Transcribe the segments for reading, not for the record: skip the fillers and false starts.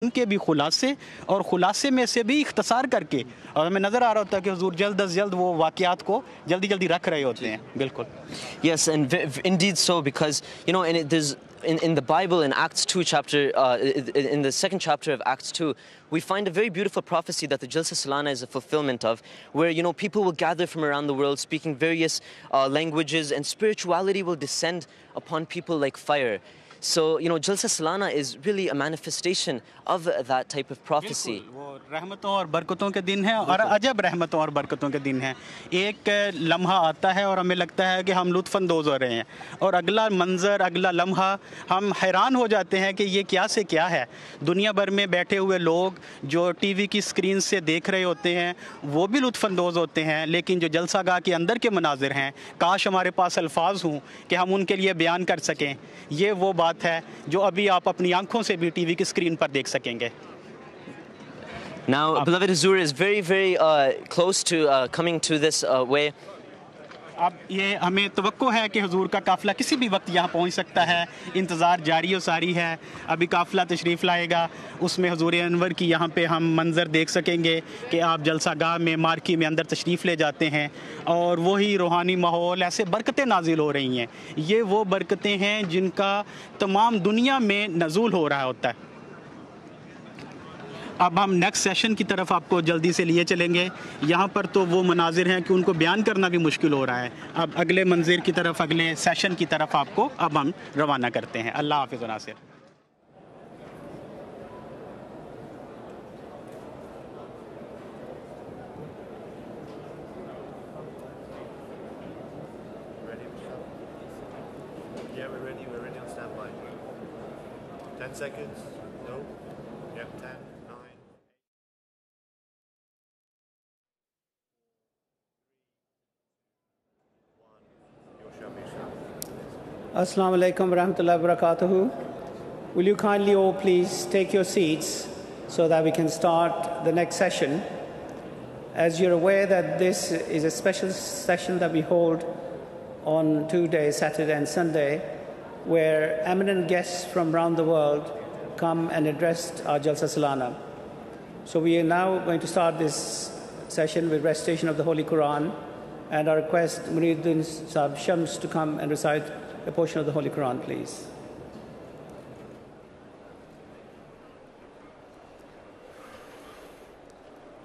उनके भी खुलासे और खुलासे में से भी इख्तसार करके और हमें नज़र आ रहा होता है कि हुजूर जल्द अज जल्द वो वाक़यात को जल्दी जल्दी रख रहे होते हैं. बिल्कुल. Yes, and indeed so, because there's in the Bible, in Acts 2 chapter, in the second chapter of Acts 2, we find a very beautiful prophecy that the Jalsa Salana is a fulfillment of, where people will gather from around the world speaking various languages, and spirituality will descend upon people like fire. So, Jalsa Salana is really a manifestation of that type of prophecy. वो रहमतों और बरकतों के दिन है और अजब रहमतों और बरकतों के दिन है. एक लम्हा आता है और हमें लगता है कि हम लुत्फ़अंदोज़ हो रहे हैं और अगला मंज़र, अगला लम्हा हम हैरान हो जाते हैं कि ये क्या से क्या है. दुनिया भर में बैठे हुए लोग जो टीवी की स्क्रीन से देख रहे होते हैं वो भी लुत्फ़अंदोज़ होते हैं, लेकिन जो जलसागाह के अंदर के मनाज़िर हैं, काश हमारे पास अल्फाज हों कि हम उनके लिए बयान कर सकें. ये वो बात है जो अभी आप अपनी आंखों से भी टीवी की स्क्रीन पर देख सकेंगे. Now, beloved Huzur is very, very close to coming to this way. अब ये हमें तवक्को है कि हुजूर का काफ़िला किसी भी वक्त यहाँ पहुँच सकता है. इंतज़ार जारी और सारी है. अभी काफ़िला तशरीफ़ लाएगा, उसमें हुजूर अनवर की यहाँ पे हम मंज़र देख सकेंगे कि आप जलसागाह में मार्की में अंदर तशरीफ़ ले जाते हैं और वही रूहानी माहौल, ऐसे बरकतें नाजिल हो रही हैं. ये वो बरकतें हैं जिनका तमाम दुनिया में नज़ूल हो रहा होता है. अब हम नेक्स्ट सेशन की तरफ आपको जल्दी से लिए चलेंगे. यहाँ पर तो वो मनाजिर हैं कि उनको बयान करना भी मुश्किल हो रहा है. अब अगले मंजिर की तरफ, अगले सेशन की तरफ आपको अब हम रवाना करते हैं. अल्लाह हाफ़िज़ Nasir. Yeah, we're ready. We're ready on standby. 10 seconds. No. Yep, 10. Assalamu alaikum warahmatullahi wabarakatuh. Will you kindly all please take your seats so that we can start the next session. As you're aware that this is a special session that we hold on 2 days, Saturday and Sunday, where eminent guests from around the world come and address our Jalsa Salana. So we are now going to start this session with recitation of the Holy Quran, and I request Muridun Sahib Shams to come and recite a portion of the Holy Quran, please.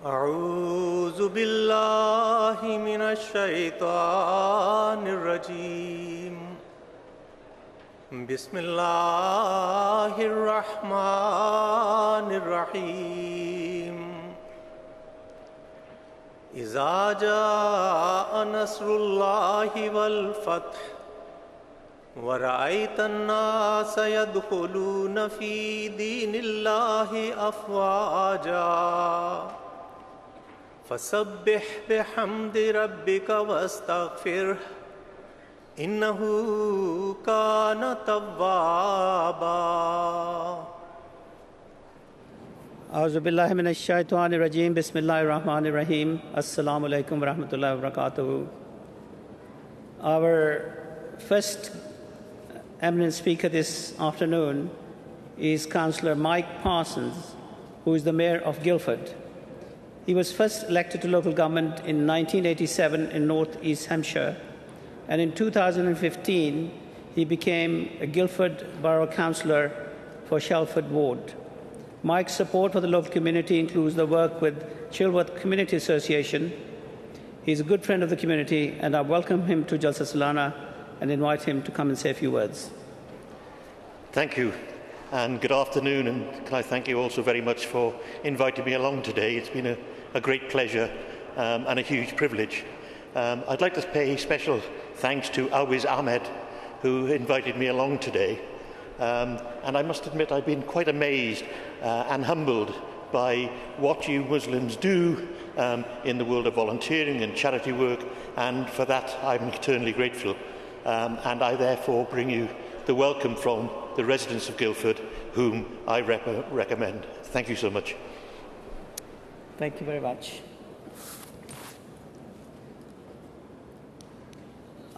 أعوذ بالله من الشيطان الرجيم بسم الله الرحمن الرحيم إذا جاء نصر الله والفتح ورأيت الناس يدخلون في دين الله أفواجا فسبح بحمد ربك واستغفره إنه كان توابا. أعوذ بالله من الشيطان الرجيم بسم الله الرحمن الرحيم. Assalamu alaikum warahmatullahi wabarakatuh. Our first eminent speaker this afternoon is Councillor Mike Parsons, who is the Mayor of Guildford. He was first elected to local government in 1987 in North East Hampshire, and in 2015 he became a Guildford Borough Councillor for Shelford Ward. Mike's support for the local community includes the work with Chilworth Community Association. He's a good friend of the community, and I welcome him to Jalsa Salana and invite him to come and say a few words. Thank you, and good afternoon, and can I thank you also very much for inviting me along today. It's been a great pleasure and a huge privilege. I'd like to pay special thanks to Alwiz Ahmed, who invited me along today. And I must admit I've been quite amazed and humbled by what you Muslims do in the world of volunteering and charity work, and for that I'm eternally grateful. And I therefore bring you the welcome from the residents of Guildford, whom I recommend. Thank you so much. Thank you very much.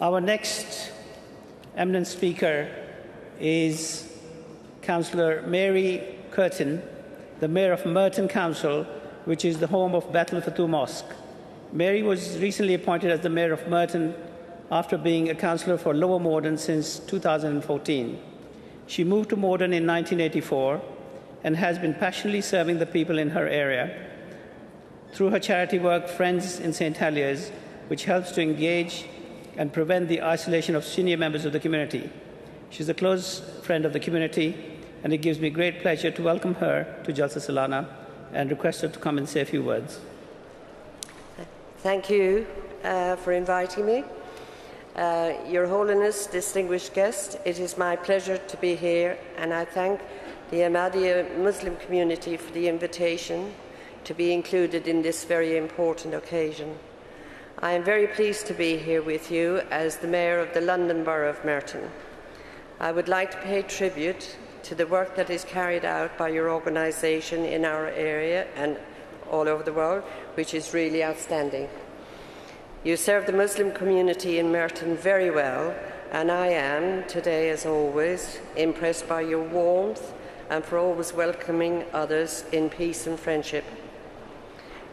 Our next eminent speaker is Councillor Mary Curtin, the mayor of Merton Council, which is the home of Bethel Fatu Mosque. Mary was recently appointed as the mayor of Merton after being a councillor for Lower Morden since 2014. She moved to Morden in 1984 and has been passionately serving the people in her area through her charity work, Friends in St. Heliers, which helps to engage and prevent the isolation of senior members of the community. She's a close friend of the community, and it gives me great pleasure to welcome her to Jalsa Salana and request her to come and say a few words. Thank you for inviting me. Your Holiness, distinguished guest, it is my pleasure to be here, and I thank the Ahmadiyya Muslim community for the invitation to be included in this very important occasion. I am very pleased to be here with you as the Mayor of the London Borough of Merton. I would like to pay tribute to the work that is carried out by your organisation in our area and all over the world, which is really outstanding. You serve the Muslim community in Merton very well, and I am, today as always, impressed by your warmth and for always welcoming others in peace and friendship.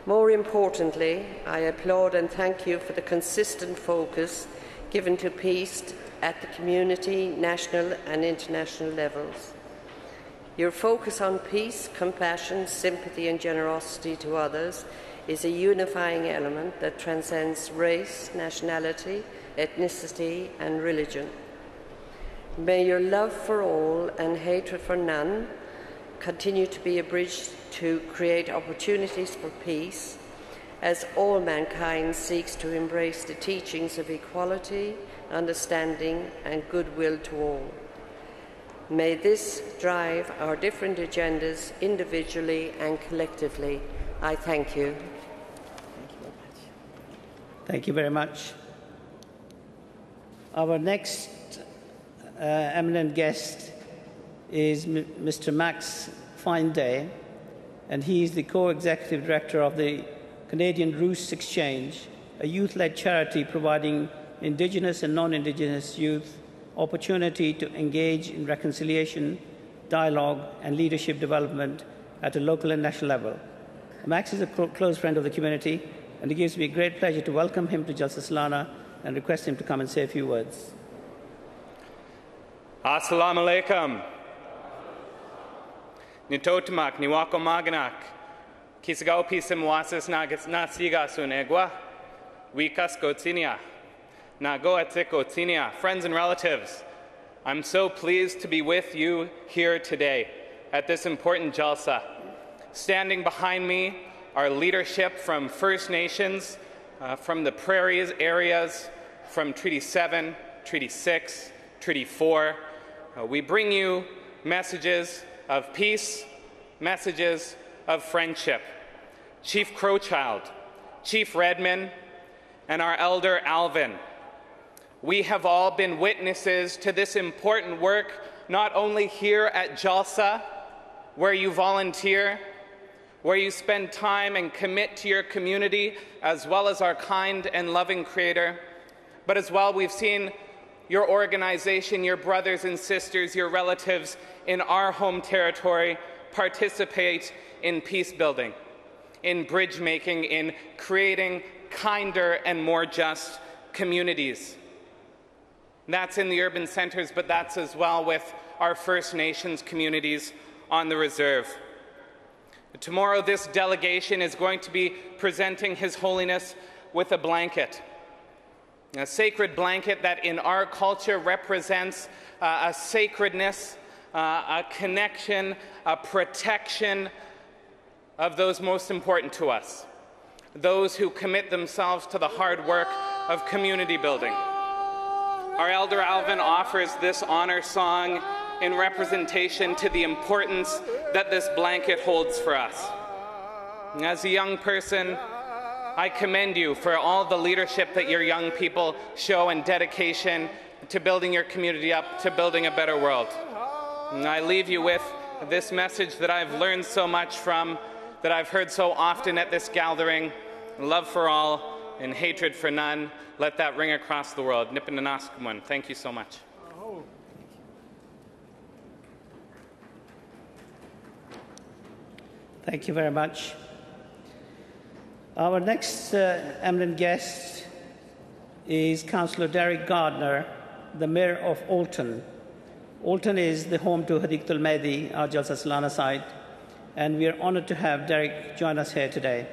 More importantly, I applaud and thank you for the consistent focus given to peace at the community, national and international levels. Your focus on peace, compassion, sympathy and generosity to others is a unifying element that transcends race, nationality, ethnicity and religion. May your love for all and hatred for none continue to be a bridge to create opportunities for peace as all mankind seeks to embrace the teachings of equality, understanding and goodwill to all. May this drive our different agendas individually and collectively. I thank you. Thank you very much. Our next eminent guest is Mr. Max Fineday, and he is the co-executive director of the Canadian Roots Exchange, a youth-led charity providing Indigenous and non-Indigenous youth opportunity to engage in reconciliation, dialogue and leadership development at a local and national level. Max is a close friend of the community, and it gives me great pleasure to welcome him to Jalsa Salana and request him to come and say a few words. Assalamu alaikum. Nitotumak, niwako maganak. Kisagao pisem wasas nasiga sunegwa. Wikas gotinia. Nago gotinia. Friends and relatives, I'm so pleased to be with you here today at this important Jalsa. Standing behind me are leadership from First Nations, from the prairies areas, from Treaty 7, Treaty 6, Treaty 4. We bring you messages of peace, messages of friendship. Chief Crowchild, Chief Redman, and our Elder Alvin. We have all been witnesses to this important work, not only here at Jalsa, where you volunteer, where you spend time and commit to your community, as well as our kind and loving Creator, but as well we've seen your organization, your brothers and sisters, your relatives in our home territory participate in peace building, in bridge making, in creating kinder and more just communities. That's in the urban centers, but that's as well with our First Nations communities on the reserve. Tomorrow, this delegation is going to be presenting His Holiness with a blanket, a sacred blanket that in our culture represents a sacredness, a connection, a protection of those most important to us, those who commit themselves to the hard work of community building. Our Elder Alvin offers this honor song in representation to the importance that this blanket holds for us. As a young person, I commend you for all the leadership that your young people show and dedication to building your community up, to building a better world. And I leave you with this message that I've learned so much from, that I've heard so often at this gathering: love for all and hatred for none. Let that ring across the world. Nipinanaskmun. Thank you so much. Thank you very much. Our next eminent guest is Councillor Derek Gardner, the Mayor of Alton. Alton is the home to Hadiqatul Mehdi, our Jalsa Salana site, and we are honoured to have Derek join us here today.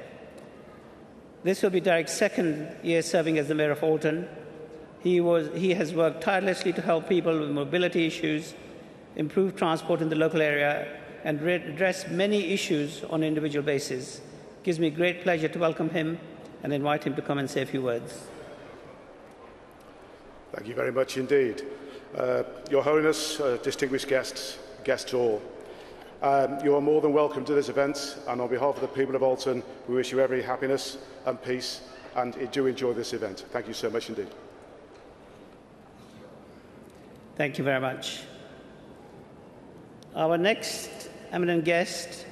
This will be Derek's second year serving as the Mayor of Alton. He has worked tirelessly to help people with mobility issues, improve transport in the local area, and address many issues on an individual basis. It gives me great pleasure to welcome him and invite him to come and say a few words. Thank you very much indeed. Your Holiness, distinguished guests all, you are more than welcome to this event, and on behalf of the people of Alton, we wish you every happiness and peace, and do enjoy this event. Thank you so much indeed. Thank you very much. Our next eminent guest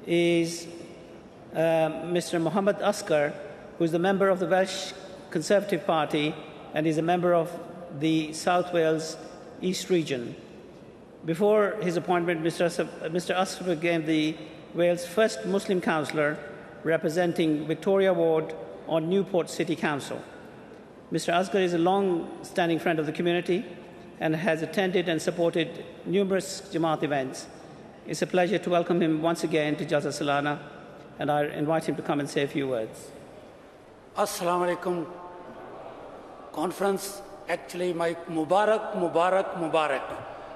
is Mr. Mohammed Asghar, who is the member of the Welsh Conservative Party and is a member of the South Wales East Region. Before his appointment, Mr. Asghar became the Wales' first Muslim councillor representing Victoria Ward on Newport City Council. Mr. Asghar is a long-standing friend of the community and has attended and supported numerous Jamaat events. It's a pleasure to welcome him once again to Jalsa Salana, and I invite him to come and say a few words. Assalamu alaikum. Conference, actually my Mubarak.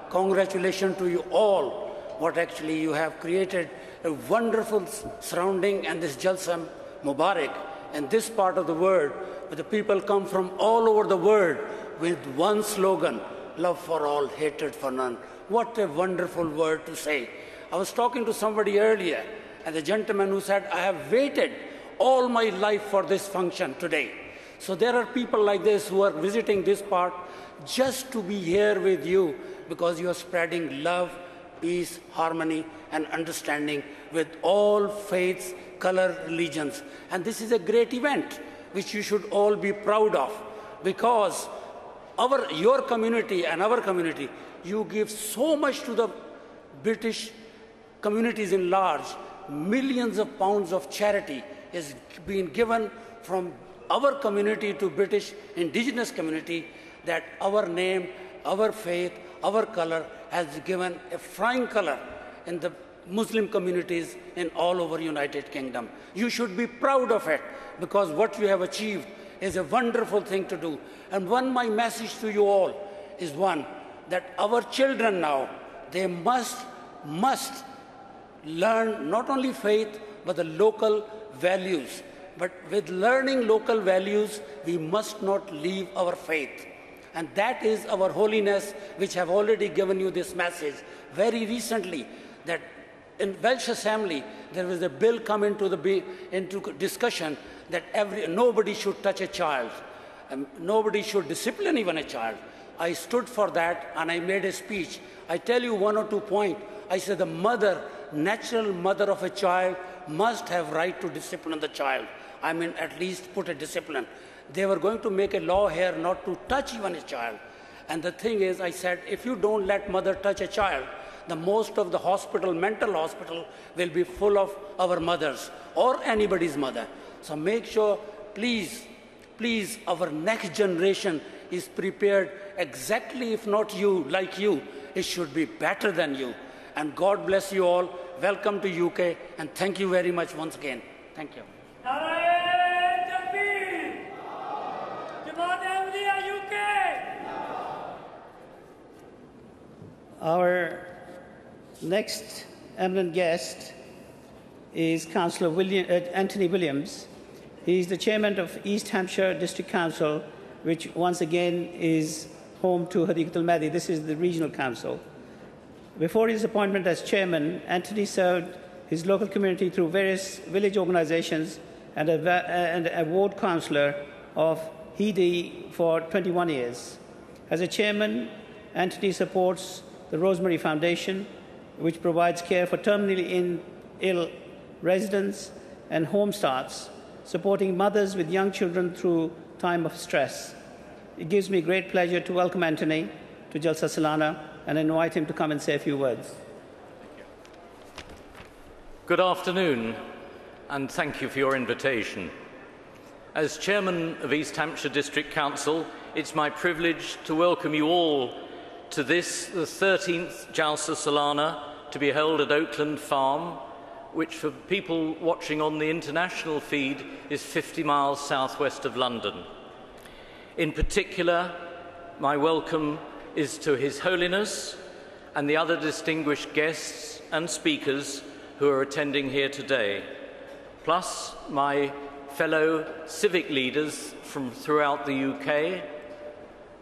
Congratulations to you all, what actually you have created a wonderful surrounding and this Jalsa Mubarak and this part of the world where the people come from all over the world with one slogan, love for all, hatred for none. What a wonderful word to say. I was talking to somebody earlier and the gentleman who said, I have waited all my life for this function today. So there are people like this who are visiting this part just to be here with you because you are spreading love, peace, harmony, and understanding with all faiths, color, religions. And this is a great event which you should all be proud of because your community and our community, you give so much to the British communities in large. Millions of pounds of charity is being given from our community to British indigenous community that our name, our faith, our color has given a flying color in the Muslim communities in all over United Kingdom. You should be proud of it because what you have achieved is a wonderful thing to do. And my message to you all is one, that our children now, they must learn not only faith, but the local values. But with learning local values, we must not leave our faith. And that is our holiness, which have already given you this message very recently, that in Welsh Assembly, there was a bill come into discussion that nobody should touch a child. Nobody should discipline even a child. I stood for that and I made a speech. I tell you one or two points. I said the natural mother of a child must have right to discipline the child. I mean, at least put a discipline. They were going to make a law here not to touch even a child. And the thing is, I said, if you don't let mother touch a child, the most of the mental hospital will be full of our mothers or anybody's mother. So make sure, please, our next generation is prepared exactly, if not you, like you, it should be better than you. And God bless you all. Welcome to UK, and thank you very much once again. Thank you. Our next eminent guest is Councillor Anthony Williams. He is the chairman of East Hampshire District Council, which once again is home to Hadiqatul Mehdi. This is the regional council. Before his appointment as chairman, Anthony served his local community through various village organizations and a ward councillor of Heedy for 21 years. As a chairman, Anthony supports the Rosemary Foundation, which provides care for terminally ill residents and home starts, supporting mothers with young children through time of stress. It gives me great pleasure to welcome Anthony to Jalsa Salana and invite him to come and say a few words. Good afternoon, and thank you for your invitation. As Chairman of East Hampshire District Council, it's my privilege to welcome you all to this, the 13th Jalsa Salana, to be held at Oakland Farm, which for people watching on the international feed is 50 miles southwest of London. In particular, my welcome is to His Holiness and the other distinguished guests and speakers who are attending here today, plus my fellow civic leaders from throughout the UK,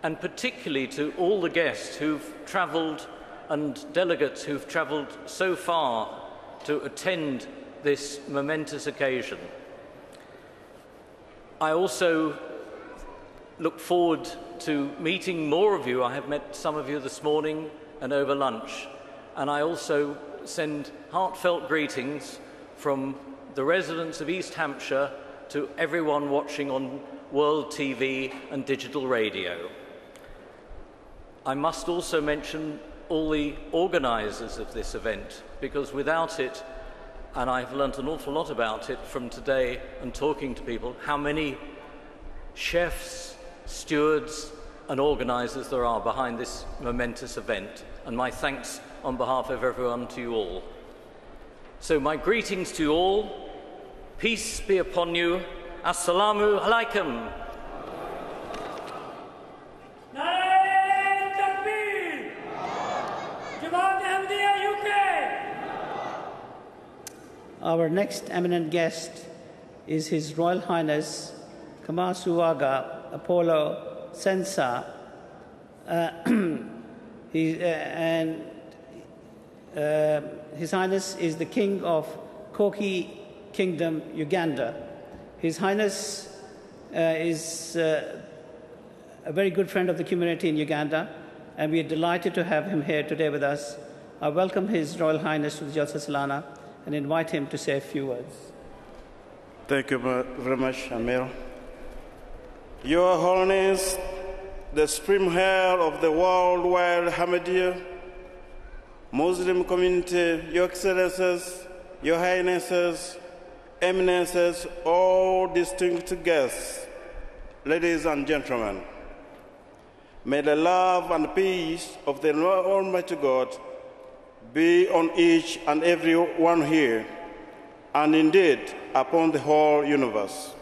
and particularly to all the guests who've travelled and delegates who've travelled so far to attend this momentous occasion. I also look forward to meeting more of you. I have met some of you this morning and over lunch, and I also send heartfelt greetings from the residents of East Hampshire to everyone watching on World TV and digital radio. I must also mention all the organisers of this event, because without it, and I've learnt an awful lot about it from today and talking to people, how many chefs, stewards and organisers there are behind this momentous event, and my thanks on behalf of everyone to you all. So my greetings to you all, peace be upon you, Assalamu alaikum. Our next eminent guest is His Royal Highness Kamasuaga Apollo Sensa, His Highness is the King of Koki Kingdom, Uganda. His Highness is a very good friend of the community in Uganda, and we are delighted to have him here today with us. I welcome His Royal Highness to the Jalsa Salana and invite him to say a few words. Thank you very much, Amir. Your Holiness, the Supreme Head of the worldwide Ahmadiyya Muslim community, Your Excellencies, Your Highnesses, Eminences, all distinguished guests, ladies and gentlemen, may the love and peace of the Almighty God be on each and every one here, and indeed upon the whole universe.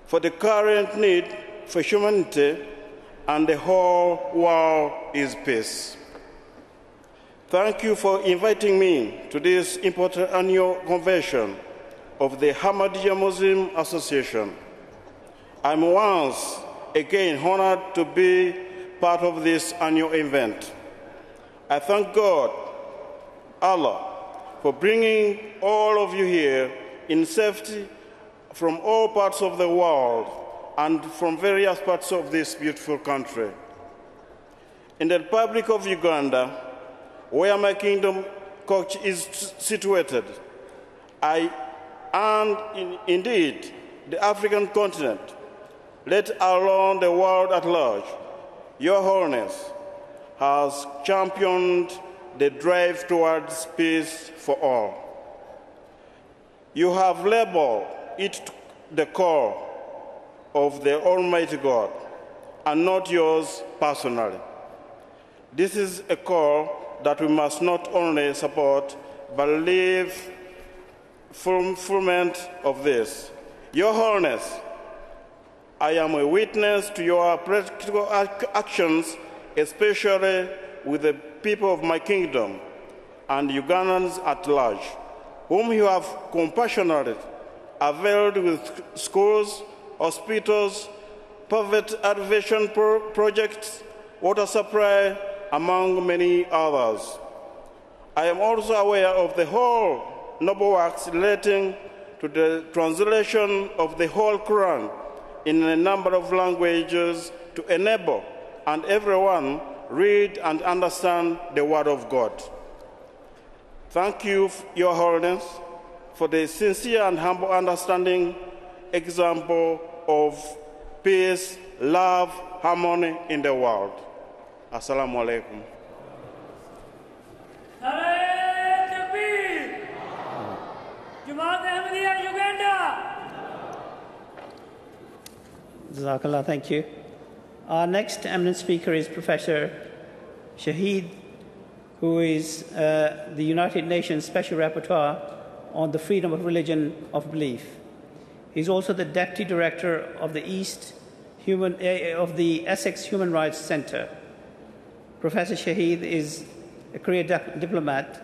For the current need for humanity and the whole world is peace. Thank you for inviting me to this important annual convention of the Ahmadiyya Muslim Association. I'm once again honored to be part of this annual event. I thank God, Allah, for bringing all of you here in safety from all parts of the world and from various parts of this beautiful country. In the Republic of Uganda, where my kingdom coach is situated, indeed the African continent, let alone the world at large, Your Holiness has championed the drive towards peace for all. You have labeled it the call of the Almighty God and not yours personally. This is a call that we must not only support, but live fulfillment of this. Your Holiness, I am a witness to your practical actions, especially with the people of my kingdom and Ugandans at large, whom you have compassionately availed with schools, hospitals, poverty alleviation projects, water supply, among many others. I am also aware of the whole noble works relating to the translation of the whole Quran in a number of languages to enable and everyone read and understand the Word of God. Thank you, Your Holiness, for the sincere and humble understanding example of peace, love, harmony in the world. Assalamu alaikum. Jazakallah, thank you. Our next eminent speaker is Professor Shaheed, who is the United Nations Special Rapporteur on the freedom of religion of belief. He's also the Deputy Director of the Essex Human Rights Centre. Professor Shaheed is a career diplomat.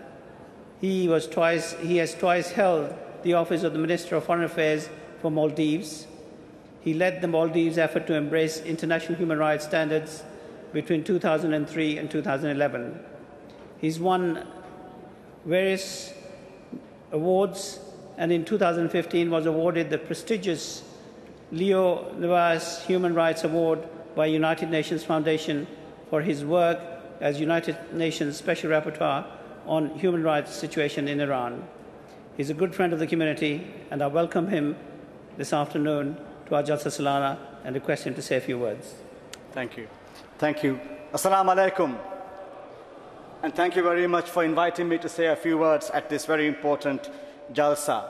He has twice held the office of the Minister of Foreign Affairs for Maldives. He led the Maldives' effort to embrace international human rights standards between 2003 and 2011. He's won various awards, and in 2015 was awarded the prestigious Leo Navas Human Rights Award by United Nations Foundation for his work as United Nations Special Rapporteur on human rights situation in Iran. He's a good friend of the community, and I welcome him this afternoon to our Jalsa Salana and request him to say a few words. Thank you. Thank you. Assalamu alaikum. And thank you very much for inviting me to say a few words at this very important Jalsa.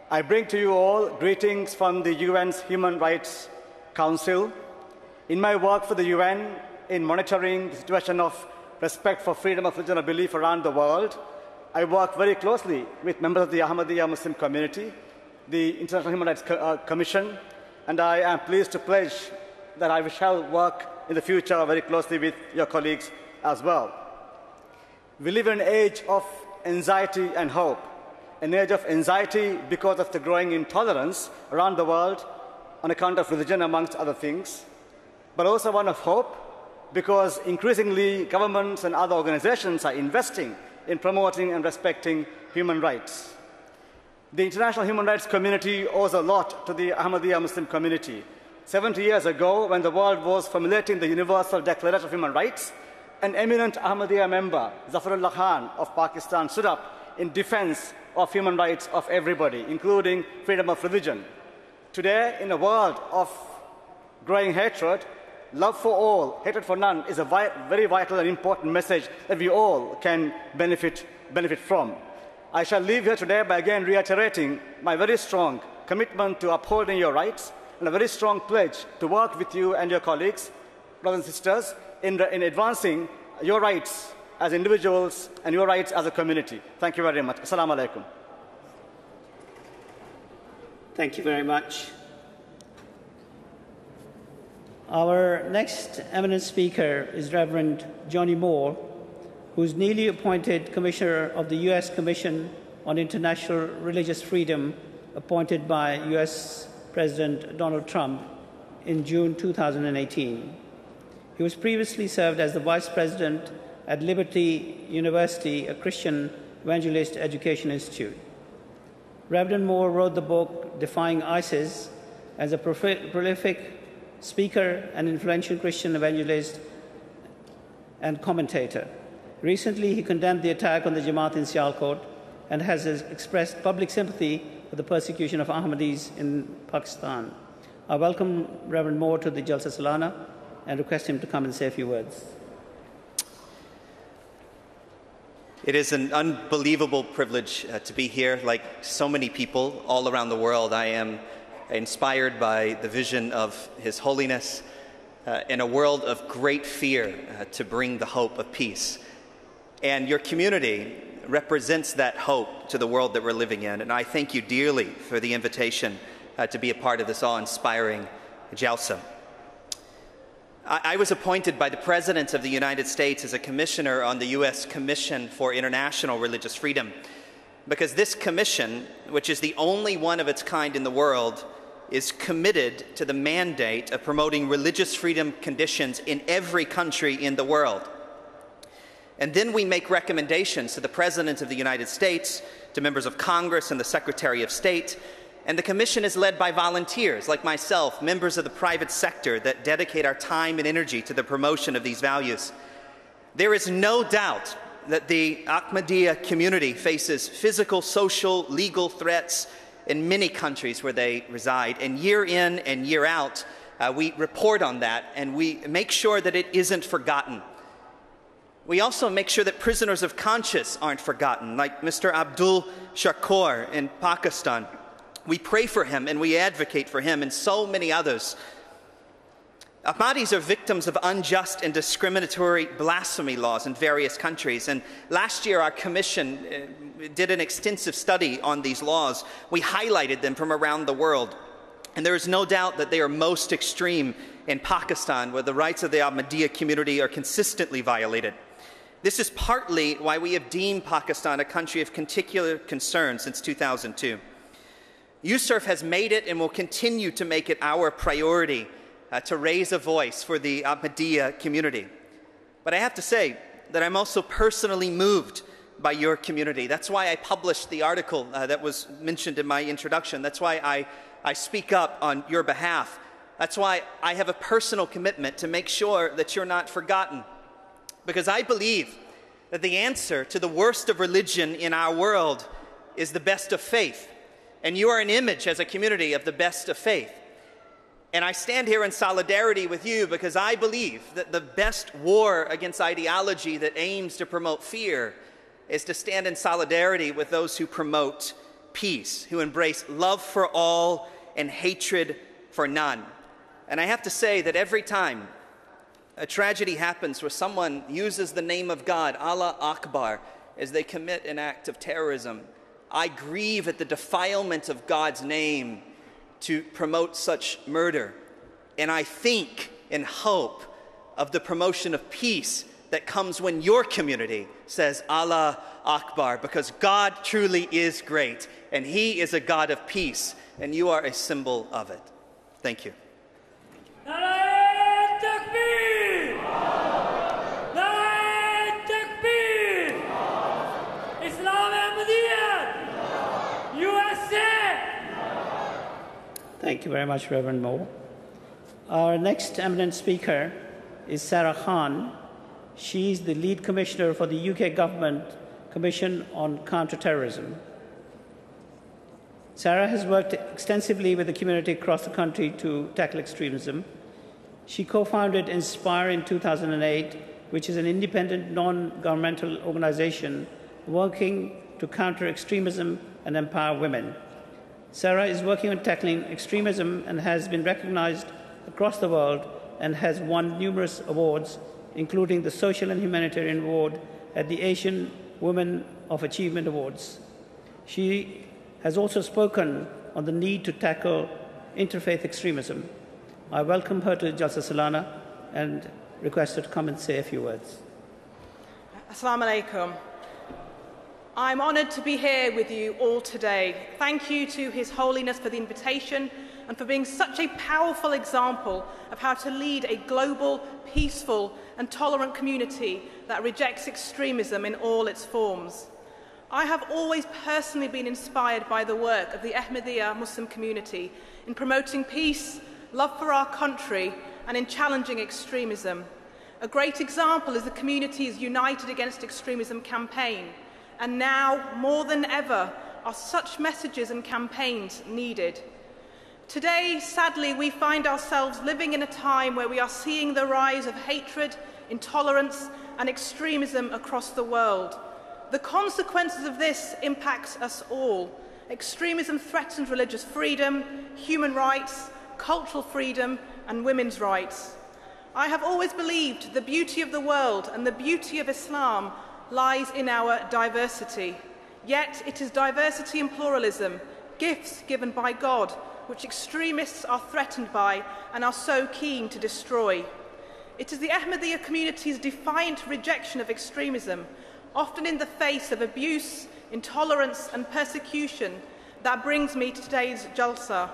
I bring to you all greetings from the UN's Human Rights Council. In my work for the UN, in monitoring the situation of respect for freedom of religion or belief around the world, I work very closely with members of the Ahmadiyya Muslim community, the International Human Rights Commission, and I am pleased to pledge that I shall work in the future very closely with your colleagues as well. We live in an age of anxiety and hope, an age of anxiety because of the growing intolerance around the world on account of religion, amongst other things, but also one of hope because increasingly governments and other organizations are investing in promoting and respecting human rights. The international human rights community owes a lot to the Ahmadiyya Muslim community. 70 years ago, when the world was formulating the Universal Declaration of Human Rights, an eminent Ahmadiyya member, Hahn of Pakistan, stood up in defense of human rights of everybody, including freedom of religion. Today, in a world of growing hatred, love for all, hatred for none is a very vital and important message that we all can benefit from. I shall leave here today by again reiterating my very strong commitment to upholding your rights and a very strong pledge to work with you and your colleagues, brothers and sisters, in advancing your rights as individuals and your rights as a community. Thank you very much. Assalamu alaikum. Thank you very much. Our next eminent speaker is Reverend Johnny Moore, who is newly appointed Commissioner of the U.S. Commission on International Religious Freedom, appointed by U.S. President Donald Trump in June 2018. He was previously served as the Vice President at Liberty University, a Christian evangelist education institute. Reverend Moore wrote the book Defying ISIS as a prolific speaker and influential Christian evangelist and commentator. Recently, he condemned the attack on the Jamaat in Sialkot and has expressed public sympathy for the persecution of Ahmadis in Pakistan. I welcome Reverend Moore to the Jalsa Salana and request him to come and say a few words. It is an unbelievable privilege to be here. Like so many people all around the world, I am inspired by the vision of His Holiness in a world of great fear to bring the hope of peace. And your community represents that hope to the world that we're living in. And I thank you dearly for the invitation to be a part of this awe-inspiring Jalsa. I was appointed by the President of the United States as a commissioner on the U.S. Commission for International Religious Freedom, because this commission, which is the only one of its kind in the world, is committed to the mandate of promoting religious freedom conditions in every country in the world. And then we make recommendations to the President of the United States, to members of Congress and the Secretary of State, and the Commission is led by volunteers like myself, members of the private sector that dedicate our time and energy to the promotion of these values. There is no doubt that the Ahmadiyya community faces physical, social, legal threats in many countries where they reside, and year in and year out, we report on that and we make sure that it isn't forgotten. We also make sure that prisoners of conscience aren't forgotten, like Mr. Abdul Shakur in Pakistan. We pray for him and we advocate for him and so many others. Ahmadis are victims of unjust and discriminatory blasphemy laws in various countries. And last year, our commission did an extensive study on these laws. We highlighted them from around the world. And there is no doubt that they are most extreme in Pakistan, where the rights of the Ahmadiyya community are consistently violated. This is partly why we have deemed Pakistan a country of particular concern since 2002. USURF has made it and will continue to make it our priority to raise a voice for the Ahmadiyya community. But I have to say that I'm also personally moved by your community. That's why I published the article that was mentioned in my introduction. That's why I speak up on your behalf. That's why I have a personal commitment to make sure that you're not forgotten. Because I believe that the answer to the worst of religion in our world is the best of faith. And you are an image as a community of the best of faith. And I stand here in solidarity with you because I believe that the best war against ideology that aims to promote fear is to stand in solidarity with those who promote peace, who embrace love for all and hatred for none. And I have to say that every time a tragedy happens where someone uses the name of God, Allah Akbar, as they commit an act of terrorism, I grieve at the defilement of God's name to promote such murder. And I think and hope of the promotion of peace that comes when your community says Allah Akbar, because God truly is great and He is a God of peace, and you are a symbol of it. Thank you. Thank you very much, Reverend Moore. Our next eminent speaker is Sarah Hahn. She's the lead commissioner for the UK Government Commission on Counterterrorism. Sarah has worked extensively with the community across the country to tackle extremism. She co-founded Inspire in 2008, which is an independent, non-governmental organization working to counter extremism and empower women. Sarah is working on tackling extremism and has been recognized across the world and has won numerous awards, including the Social and Humanitarian Award at the Asian Women of Achievement Awards. She has also spoken on the need to tackle interfaith extremism. I welcome her to Jalsa Salana and request her to come and say a few words. Assalamu alaikum. I'm honoured to be here with you all today. Thank you to His Holiness for the invitation and for being such a powerful example of how to lead a global, peaceful and tolerant community that rejects extremism in all its forms. I have always personally been inspired by the work of the Ahmadiyya Muslim community in promoting peace, love for our country and in challenging extremism. A great example is the community's United Against Extremism campaign. And now, more than ever, are such messages and campaigns needed. Today, sadly, we find ourselves living in a time where we are seeing the rise of hatred, intolerance, and extremism across the world. The consequences of this impact us all. Extremism threatens religious freedom, human rights, cultural freedom, and women's rights. I have always believed the beauty of the world and the beauty of Islam lies in our diversity. Yet it is diversity and pluralism, gifts given by God, which extremists are threatened by and are so keen to destroy. It is the Ahmadiyya community's defiant rejection of extremism, often in the face of abuse, intolerance and persecution, that brings me to today's Jalsa.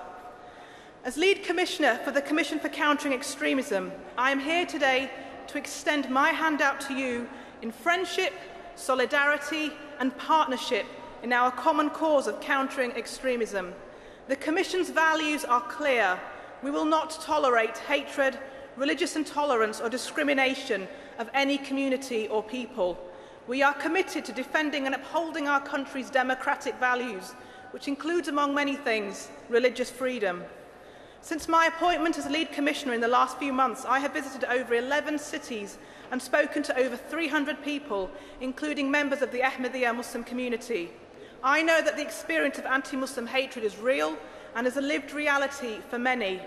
As lead commissioner for the Commission for Countering Extremism, I am here today to extend my hand out to you in friendship, solidarity and partnership in our common cause of countering extremism. The Commission's values are clear. We will not tolerate hatred, religious intolerance or discrimination of any community or people. We are committed to defending and upholding our country's democratic values, which includes, among many things, religious freedom. Since my appointment as lead commissioner in the last few months, I have visited over 11 cities and spoken to over 300 people, including members of the Ahmadiyya Muslim community. I know that the experience of anti-Muslim hatred is real and is a lived reality for many.